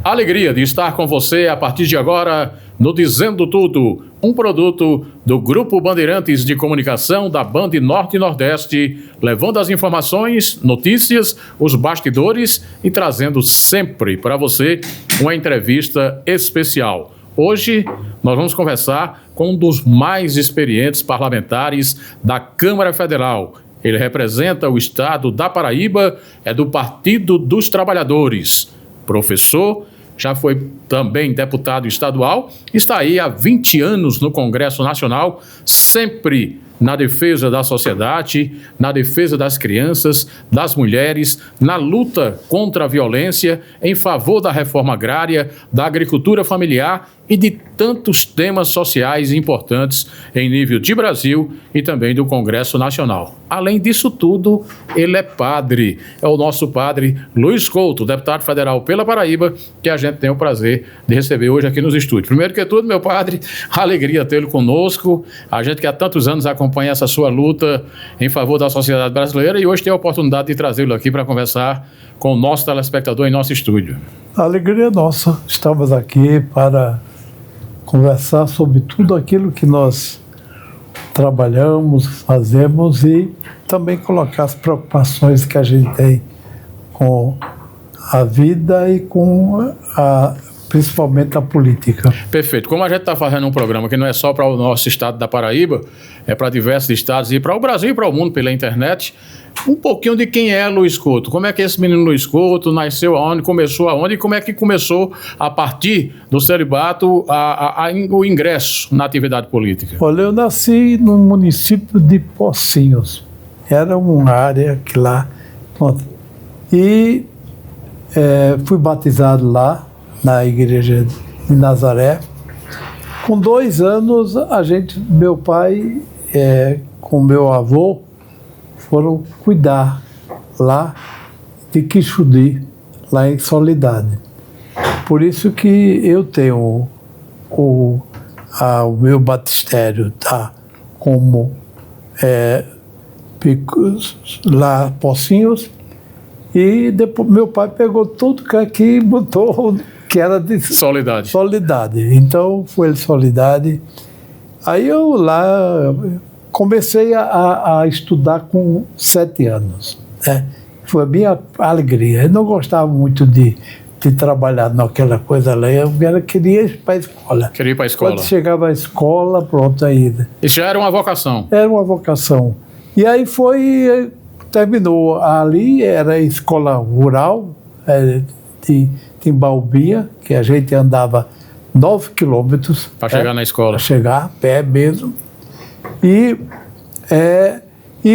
Alegria de estar com você a partir de agora no Dizendo Tudo, um produto do Grupo Bandeirantes de Comunicação da Band Norte e Nordeste, levando as informações, notícias, os bastidores e trazendo sempre para você uma entrevista especial. Hoje nós vamos conversar com um dos mais experientes parlamentares da Câmara Federal. Ele representa o estado da Paraíba, é do Partido dos Trabalhadores. Professor, já foi também deputado estadual, está aí há 20 anos no Congresso Nacional, sempre na defesa da sociedade, na defesa das crianças, das mulheres, na luta contra a violência, em favor da reforma agrária, da agricultura familiar e de tantos temas sociais importantes em nível de Brasil e também do Congresso Nacional. Além disso tudo, ele é padre. É o nosso padre Luiz Couto, deputado federal pela Paraíba, que a gente tem o prazer de receber hoje aqui nos estúdios. Primeiro que tudo, meu padre, alegria tê-lo conosco. A gente que há tantos anos acompanha essa sua luta em favor da sociedade brasileira e hoje tem a oportunidade de trazê-lo aqui para conversar com o nosso telespectador em nosso estúdio. A alegria é nossa. Estamos aqui para conversar sobre tudo aquilo que nós trabalhamos, fazemos e também colocar as preocupações que a gente tem com a vida e com principalmente a política. Perfeito. Como a gente está fazendo um programa que não é só para o nosso estado da Paraíba, é para diversos estados e para o Brasil e para o mundo pela internet, um pouquinho de quem é Luiz Couto. Como é que esse menino Luiz Couto nasceu aonde, começou aonde e como é que começou a partir do celibato o ingresso na atividade política? Olha, eu nasci no município de Pocinhos. Era uma área que lá... E fui batizado lá, na igreja de Nazaré. Com 2 anos, meu pai, com meu avô, foram cuidar lá de Quixude, lá em Soledade. Por isso que eu tenho o meu batistério, tá? Como lá Pocinhos, e depois meu pai pegou tudo que aqui botou, que era de Soledade. Então foi de Soledade. Aí eu lá comecei a estudar com 7 anos, né? Foi a minha alegria. Eu não gostava muito de trabalhar naquela coisa lá, eu queria ir para a escola. Queria ir para a escola. Quando chegava à escola, pronto, aí. Isso já era uma vocação? Era uma vocação. E aí terminou ali, era escola rural, de Timbaubia, que a gente andava 9 quilômetros. Para chegar na escola. Para chegar a pé mesmo. E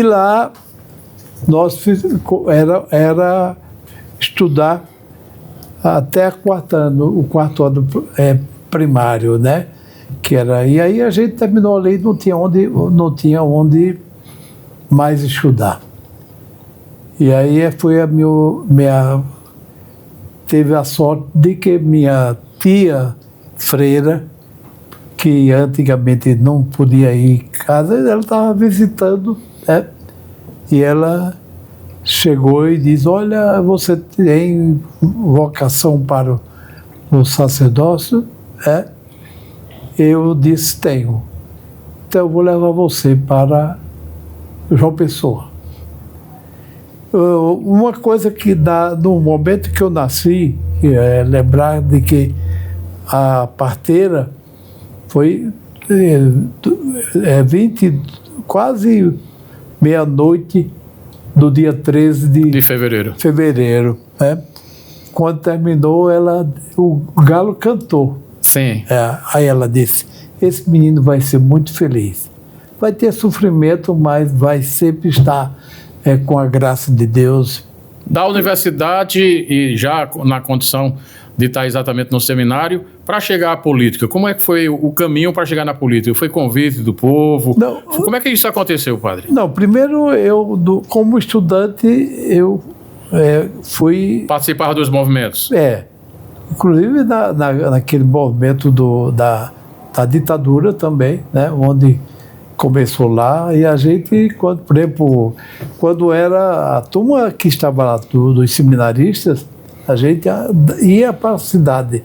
lá nós era estudar até o quarto ano primário, né? E aí a gente terminou ali, não tinha onde mais estudar. E aí teve a sorte de que minha tia freira, que antigamente não podia ir em casa, ela estava visitando, né? E ela chegou e disse: olha, você tem vocação para o sacerdócio? Eu disse: tenho. Então eu vou levar você para João Pessoa. Uma coisa que no momento que eu nasci, lembrar de que a parteira foi quase meia-noite do dia 13 de fevereiro, né? Quando terminou, o galo cantou. Sim. Aí ela disse: esse menino vai ser muito feliz. Vai ter sofrimento, mas vai sempre estar com a graça de Deus. Da universidade e já na condição de estar exatamente no seminário, para chegar à política, como é que foi o caminho para chegar na política? Foi convite do povo? Não, como é que isso aconteceu, padre? Não, primeiro como estudante, eu fui... Participar dos movimentos? Inclusive naquele movimento da ditadura também, né, onde começou lá, e a gente, por exemplo, quando era a turma que estava lá dos seminaristas, A gente ia para a cidade,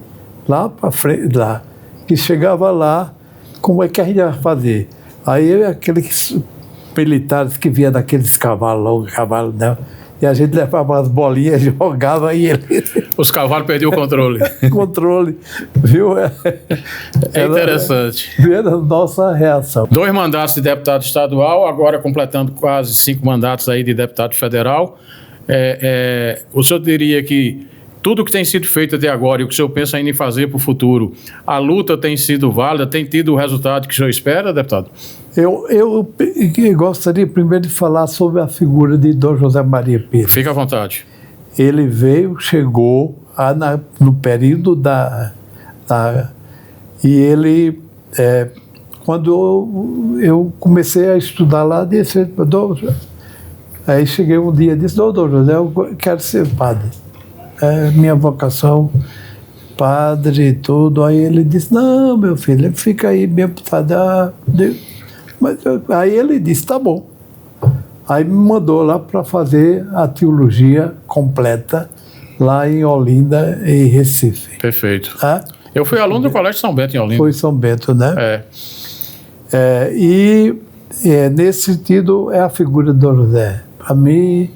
lá para frente, lá. E chegava lá, como é que a gente ia fazer? Aí aqueles militares que vinham daqueles cavalos, né? E a gente levava as bolinhas, jogava e ele... Os cavalos perdiam o controle. Controle, viu? É interessante. Era a nossa reação. 2 mandatos de deputado estadual, agora completando quase 5 mandatos aí de deputado federal. O senhor diria que tudo que tem sido feito até agora e o que o senhor pensa ainda em fazer para o futuro, a luta tem sido válida, tem tido o resultado que o senhor espera, deputado? Eu gostaria primeiro de falar sobre a figura de Dom José Maria Pires. Fica à vontade. Ele chegou no período e ele, quando eu comecei a estudar lá, disse, aí cheguei um dia e disse, Dom José, eu quero ser padre. É minha vocação, padre e tudo. Aí ele disse, não, meu filho, fica aí mesmo, padre. Aí ele disse, tá bom. Aí me mandou lá para fazer a teologia completa lá em Olinda, em Recife. Perfeito. Eu fui aluno do Colégio São Bento em Olinda. Foi São Bento, né? Nesse sentido, é a figura de Dom José. Para mim,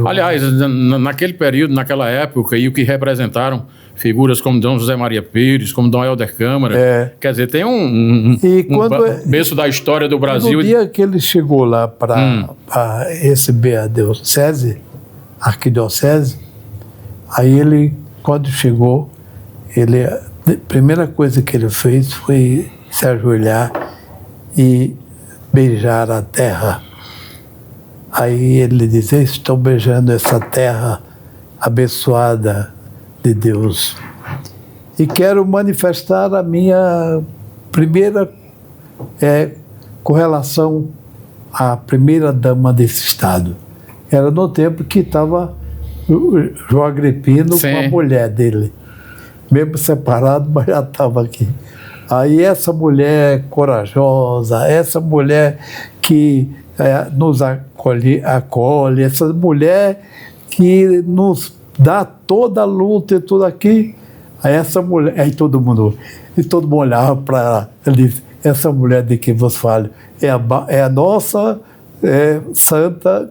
Aliás, naquele período, naquela época, e o que representaram figuras como Dom José Maria Pires, como Dom Helder Câmara, quer dizer, tem um berço da história do Brasil. No dia que ele chegou lá para receber a diocese, a arquidiocese, aí ele, quando chegou, a primeira coisa que ele fez foi se ajoelhar e beijar a terra. Aí ele diz, estou beijando essa terra abençoada de Deus. E quero manifestar a minha primeira correlação à primeira dama desse estado. Era no tempo que estava João Agripino com a mulher dele. Mesmo separado, mas já estava aqui. Aí essa mulher corajosa, essa mulher que nos acolhe, essa mulher que nos dá toda a luta e tudo aqui, aí essa mulher, aí todo mundo olhava para ela, ele disse, essa mulher de que vos falo é a nossa Santa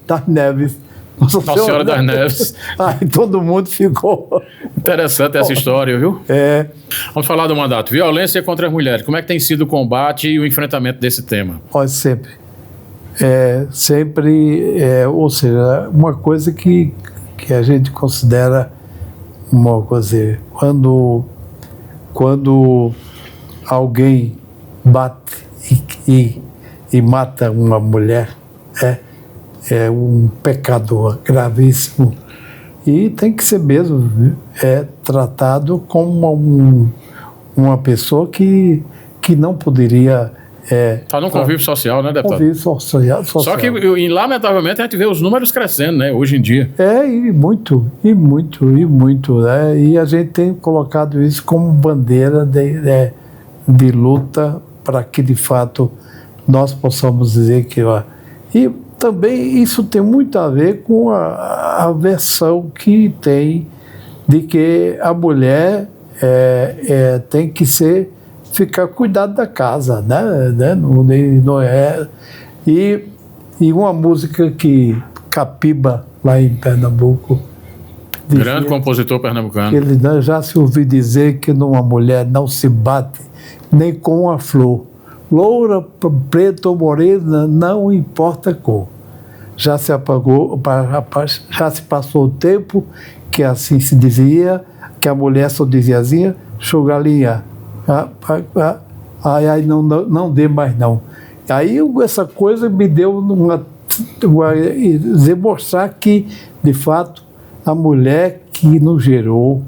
das Neves. Nossa Senhora das Neves. Aí todo mundo ficou... Interessante essa história, viu? Vamos falar do mandato. Violência contra as mulheres. Como é que tem sido o combate e o enfrentamento desse tema? Olha, sempre, ou seja, uma coisa que a gente considera uma coisa, quando alguém bate e mata uma mulher, é um pecado gravíssimo e tem que ser mesmo tratado como uma pessoa que não poderia... Está num convívio social, né, deputado? Convívio social. Só que, lamentavelmente, a gente vê os números crescendo, né, hoje em dia. E muito, né? E a gente tem colocado isso como bandeira de luta para que, de fato, nós possamos dizer que... E também isso tem muito a ver com a versão que tem de que a mulher tem que ficar cuidado da casa, né? Não é. E uma música que Capiba, lá em Pernambuco, dizia, grande compositor pernambucano. Ele já se ouviu dizer que numa mulher não se bate nem com a flor. Loura, preta ou morena, não importa a cor. Já se passou o tempo que assim se dizia, que a mulher só dizia assim, show galinha. Aí não dê mais não. Aí essa coisa me deu demonstrar que, de fato, a mulher que nos gerou,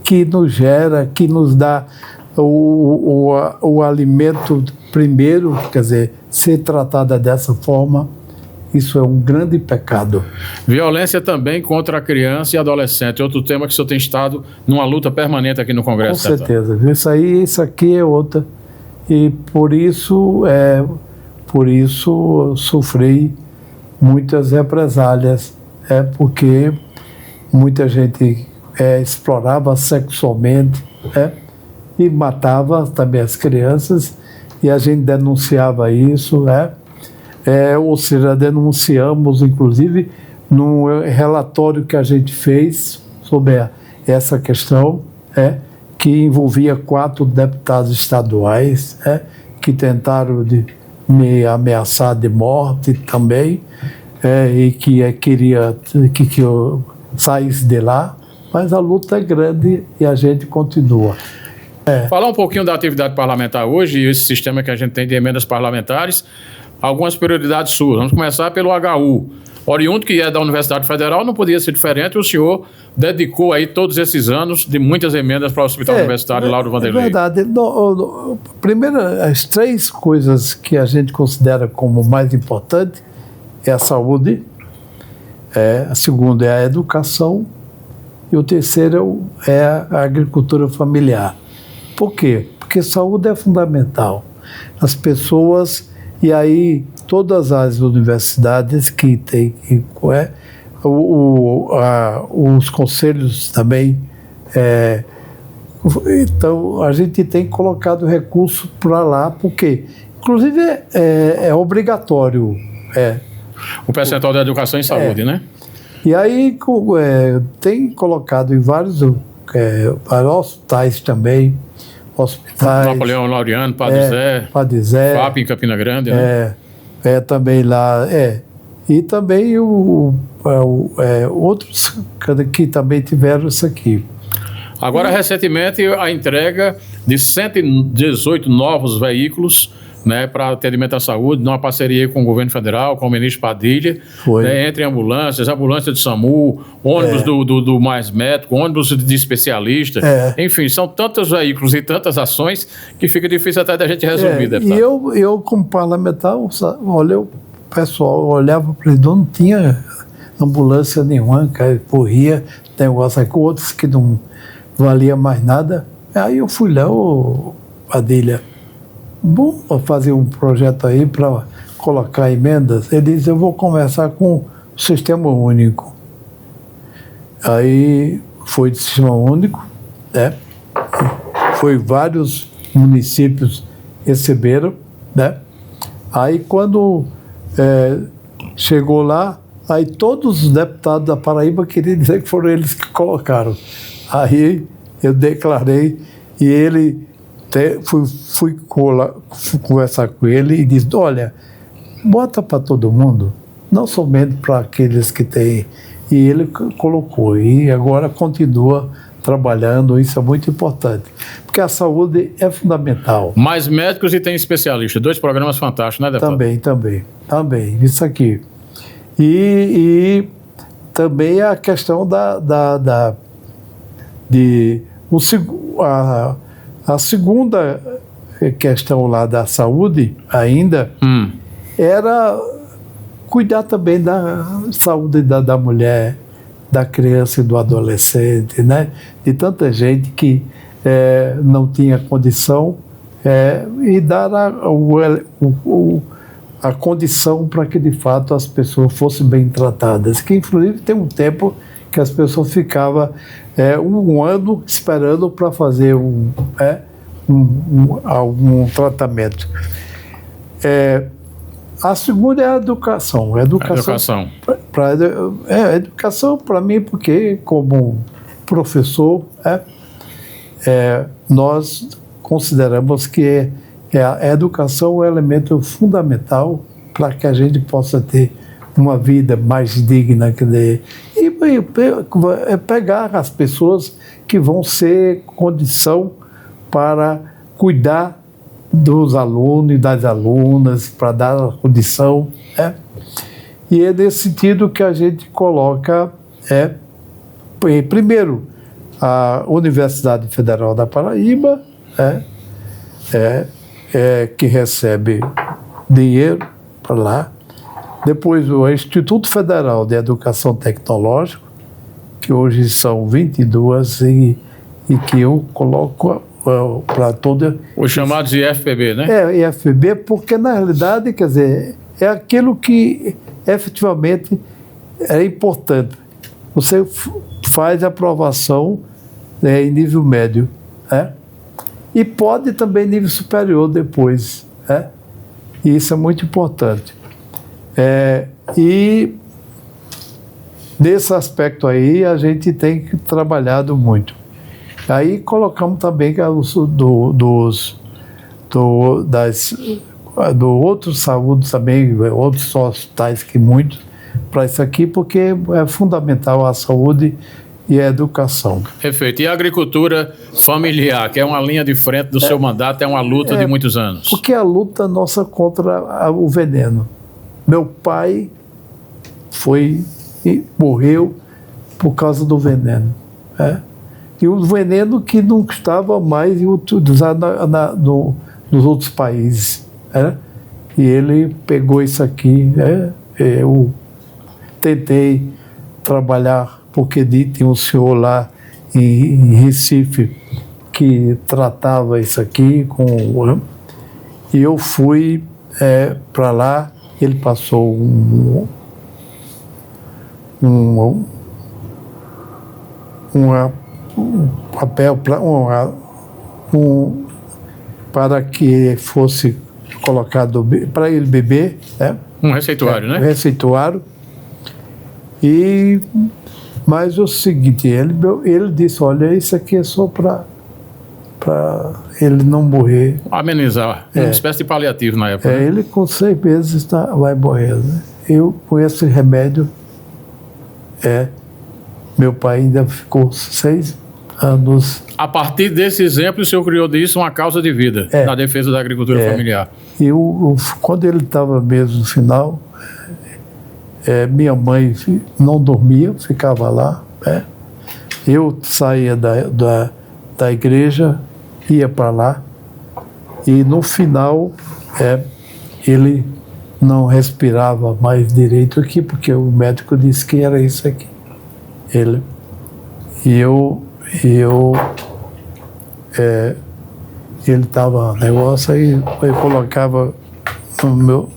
que nos gera, que nos dá o alimento primeiro, quer dizer, ser tratada dessa forma, isso é um grande pecado. Violência também contra a criança e adolescente, outro tema que o senhor tem estado numa luta permanente aqui no Congresso. Com certeza, isso aqui é outra, e por isso sofri muitas represálias porque muita gente explorava sexualmente, e matava também as crianças, e a gente denunciava isso, ou seja, denunciamos, inclusive, num relatório que a gente fez sobre essa questão, que envolvia 4 deputados estaduais, que tentaram me ameaçar de morte também, e que queria que eu saísse de lá, mas a luta é grande e a gente continua. Falar um pouquinho da atividade parlamentar hoje e esse sistema que a gente tem de emendas parlamentares, algumas prioridades suas. Vamos começar pelo HU. Oriundo, que é da Universidade Federal, não podia ser diferente. O senhor dedicou aí todos esses anos de muitas emendas para o Hospital Universitário Lauro Vanderlei. É verdade. Primeiro, as 3 coisas que a gente considera como mais importante é a saúde, a segunda é a educação e o terceiro é a agricultura familiar. Por quê? Porque saúde é fundamental. As pessoas, e aí todas as universidades que tem, os conselhos também, então a gente tem colocado recurso para lá, porque inclusive é obrigatório. O percentual da educação em saúde, né? E aí tem colocado em vários hospitais também, Napoleão Laureano, Padre Zé, FAP em Campina Grande, né? Também lá, e também outros que também tiveram isso aqui. Agora, recentemente, a entrega de 118 novos veículos, né, para atendimento à saúde, numa parceria com o governo federal, com o ministro Padilha, né, entre ambulâncias de SAMU, ônibus do Mais Médico, ônibus de especialista, enfim, são tantos veículos e tantas ações que fica difícil até da gente resumir, deputado. E eu como parlamentar, olha, o pessoal olhava para ele, não tinha ambulância nenhuma, corria, negócio aqui, outros que não valia mais nada. Aí eu fui lá, Padilha, vamos fazer um projeto aí para colocar emendas. Ele disse, eu vou conversar com o Sistema Único. Aí foi de Sistema Único, foi vários municípios receberam, Aí quando chegou lá, aí todos os deputados da Paraíba queriam dizer que foram eles que colocaram. Aí eu declarei e ele fui conversar com ele e disse, olha, bota para todo mundo, não somente para aqueles que têm. E ele colocou, e agora continua trabalhando, isso é muito importante, porque a saúde é fundamental. Mais médicos e tem especialistas, 2 programas fantásticos, né, deputado? Também, isso aqui. E também a questão a segunda questão lá da saúde ainda era cuidar também da saúde da mulher, da criança e do adolescente, né? De tanta gente que não tinha condição e dar a condição para que de fato as pessoas fossem bem tratadas. Que inclusive tem um tempo que as pessoas ficavam 1 ano esperando para fazer algum tratamento. A segunda é a educação. Educação para mim, porque como professor, nós consideramos que a educação é um elemento fundamental para que a gente possa ter uma vida mais digna, e pegar as pessoas que vão ser condição para cuidar dos alunos e das alunas, para dar a condição. E é nesse sentido que a gente coloca, primeiro, a Universidade Federal da Paraíba, que recebe dinheiro para lá. Depois o Instituto Federal de Educação Tecnológica, que hoje são 22 e que eu coloco para toda... Os chamados IFPB, né? IFPB, porque na realidade, quer dizer, é aquilo que efetivamente é importante. Você faz a aprovação em nível médio, e pode também nível superior depois, e isso é muito importante. E nesse aspecto aí a gente tem trabalhado muito. Aí colocamos também do outro saúde também, outros hospitais que muitos, para isso aqui, porque é fundamental a saúde e a educação. Perfeito. E a agricultura familiar, que é uma linha de frente do seu mandato, é uma luta de muitos anos. Porque a luta nossa contra o veneno. Meu pai morreu por causa do veneno. E o veneno que não estava mais usado nos outros países. E ele pegou isso aqui. Eu tentei trabalhar, porque tinha um senhor lá em Recife que tratava isso aqui, e eu fui para lá. Ele passou um papel para que fosse colocado para ele beber. Um receituário, né? Um receituário. Mas o seguinte, ele disse, olha, isso aqui é só para ele não morrer. Amenizar, uma espécie de paliativo na época. Ele com 6 meses vai morrer. Né? Eu, com esse remédio, meu pai ainda ficou 6 anos. A partir desse exemplo, o senhor criou disso uma causa de vida na defesa da agricultura familiar. E quando ele estava mesmo no final, minha mãe não dormia, ficava lá. Eu saía da igreja, ia para lá, e no final ele não respirava mais direito aqui, porque o médico disse que era isso aqui. Ele estava negócio, aí eu colocava no meu...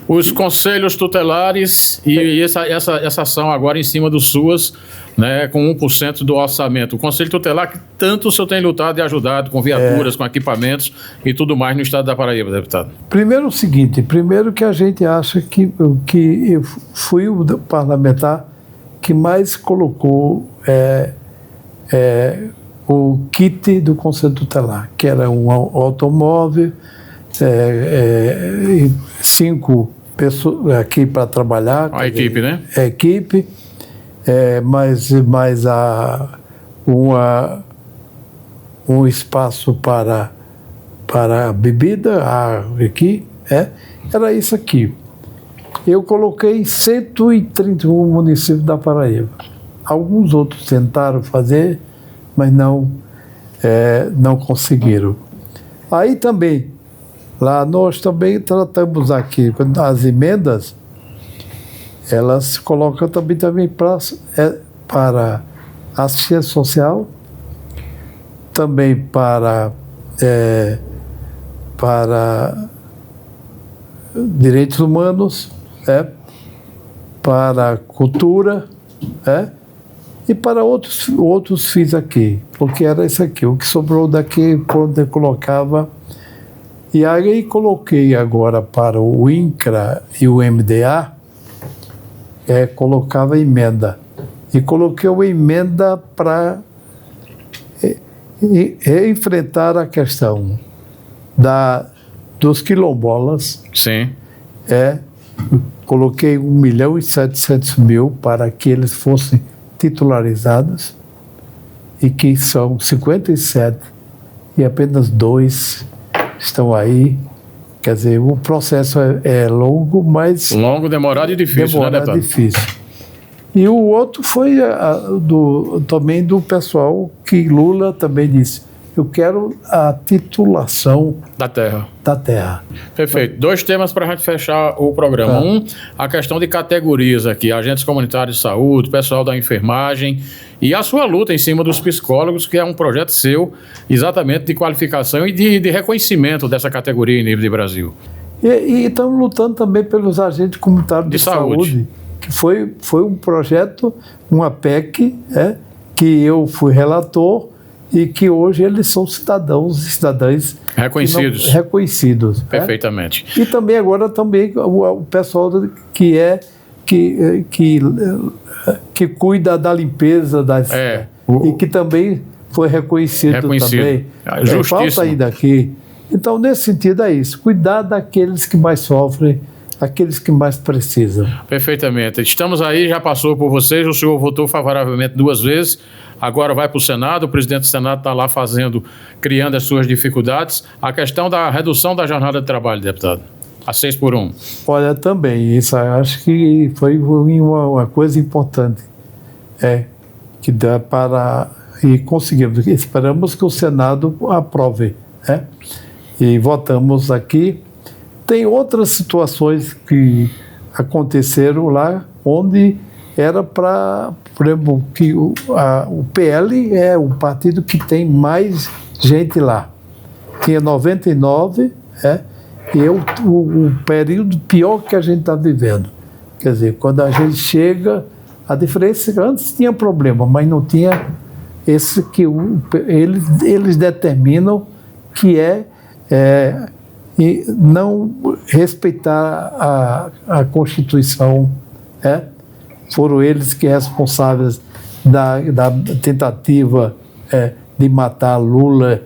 Os conselhos tutelares e essa ação agora em cima dos SUAS, né, com 1% do orçamento. O Conselho Tutelar que tanto o senhor tem lutado e ajudado com viaturas, com equipamentos e tudo mais no estado da Paraíba, deputado. Primeiro o seguinte, que a gente acha que eu fui o parlamentar que mais colocou o kit do Conselho Tutelar, que era um automóvel, 5 pessoas aqui para trabalhar. A equipe, né? A equipe, mais um espaço para bebida, aqui, era isso aqui. Eu coloquei 131 municípios da Paraíba. Alguns outros tentaram fazer, mas não conseguiram. Aí também, lá nós também tratamos aqui, as emendas, elas se colocam também para assistência social, também para direitos humanos, para cultura, e para outros fins aqui, porque era isso aqui, o que sobrou daqui, quando eu colocava. E aí coloquei agora para o INCRA e o MDA, colocava emenda. E coloquei uma emenda para enfrentar a questão dos quilombolas. Sim. Coloquei 1.700.000 para que eles fossem titularizados, e que são 57, e apenas 2 estão aí. Quer dizer, o processo é longo, mas... Longo, demorado e difícil, né, deputado? Difícil. E o outro foi também do pessoal que Lula também disse, eu quero a titulação da terra. Perfeito. 2 temas para a gente fechar o programa. A questão de categorias aqui, agentes comunitários de saúde, pessoal da enfermagem e a sua luta em cima dos psicólogos, que é um projeto seu, exatamente de qualificação e de reconhecimento dessa categoria em nível de Brasil. E estamos lutando também pelos agentes comunitários de saúde, que foi um projeto, uma PEC, que eu fui relator e que hoje eles são cidadãos reconhecidos. Perfeitamente. E também agora o pessoal que cuida da limpeza das e que também foi reconhecido. Também. Falta ainda aqui. Então, nesse sentido é isso, cuidar daqueles que mais sofrem, aqueles que mais precisam. Perfeitamente. Estamos aí, já passou por vocês, o senhor votou favoravelmente 2 vezes, agora vai para o Senado, o presidente do Senado está lá criando as suas dificuldades. A questão da redução da jornada de trabalho, deputado, a 6x1. Olha, também, isso acho que foi uma coisa importante, que dá para... E conseguimos, esperamos que o Senado aprove, e votamos aqui. Tem outras situações que aconteceram lá, onde era para, por exemplo, que o PL é o partido que tem mais gente lá. Tinha 99, e é o período pior que a gente está vivendo. Quer dizer, quando a gente chega, a diferença, antes tinha problema, mas não tinha esse que eles determinam que e não respeitar a Constituição. Foram eles que responsáveis da tentativa de matar Lula,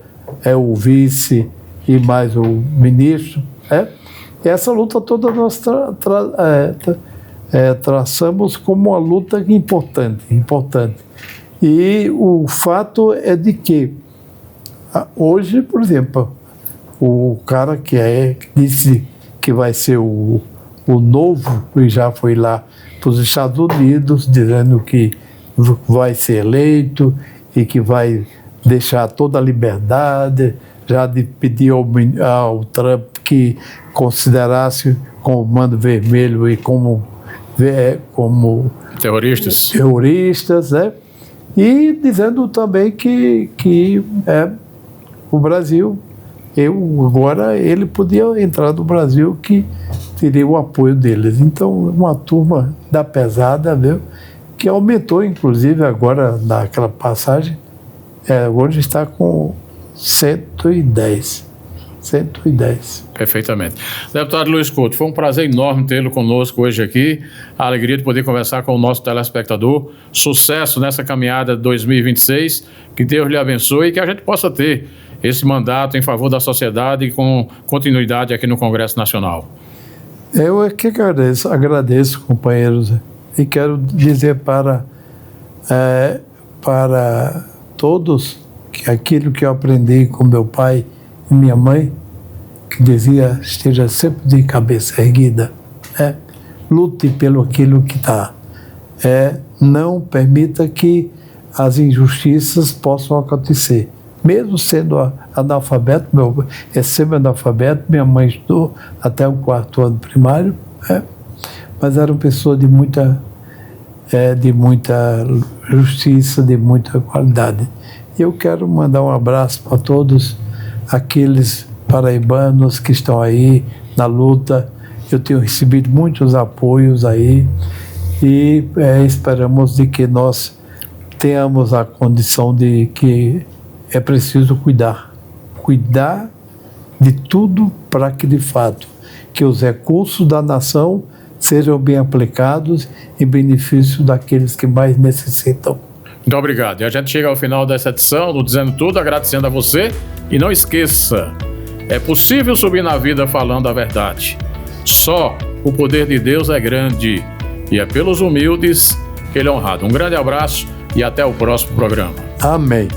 o vice e mais o ministro. E essa luta toda nós traçamos como uma luta importante. E o fato é de que hoje, por exemplo, o cara que disse que vai ser o novo, e já foi lá para os Estados Unidos, dizendo que vai ser eleito e que vai deixar toda a liberdade, já pediu ao Trump que considerasse como Comando Vermelho e como terroristas, e dizendo também que o Brasil, agora ele podia entrar no Brasil, que teria o apoio deles. Então, uma turma da pesada, viu, que aumentou, inclusive, agora naquela passagem, hoje está com 110. Perfeitamente. Deputado Luiz Couto, foi um prazer enorme tê-lo conosco hoje aqui, a alegria de poder conversar com o nosso telespectador. Sucesso nessa caminhada de 2026, que Deus lhe abençoe e que a gente possa ter esse mandato em favor da sociedade e com continuidade aqui no Congresso Nacional. Eu é que agradeço, companheiros, e quero dizer para todos que aquilo que eu aprendi com meu pai e minha mãe, que dizia, esteja sempre de cabeça erguida, lute pelo aquilo que está, não permita que as injustiças possam acontecer. Mesmo sendo analfabeto, semi-analfabeto, minha mãe estudou até o 4º ano primário, mas era uma pessoa de muita justiça, de muita qualidade. E eu quero mandar um abraço para todos aqueles paraibanos que estão aí na luta. Eu tenho recebido muitos apoios aí e esperamos de que nós tenhamos a condição de que é preciso cuidar de tudo para que, de fato, que os recursos da nação sejam bem aplicados em benefício daqueles que mais necessitam. Muito obrigado. E a gente chega ao final dessa edição do Dizendo Tudo, agradecendo a você. E não esqueça, é possível subir na vida falando a verdade. Só o poder de Deus é grande e é pelos humildes que Ele é honrado. Um grande abraço e até o próximo programa. Amém.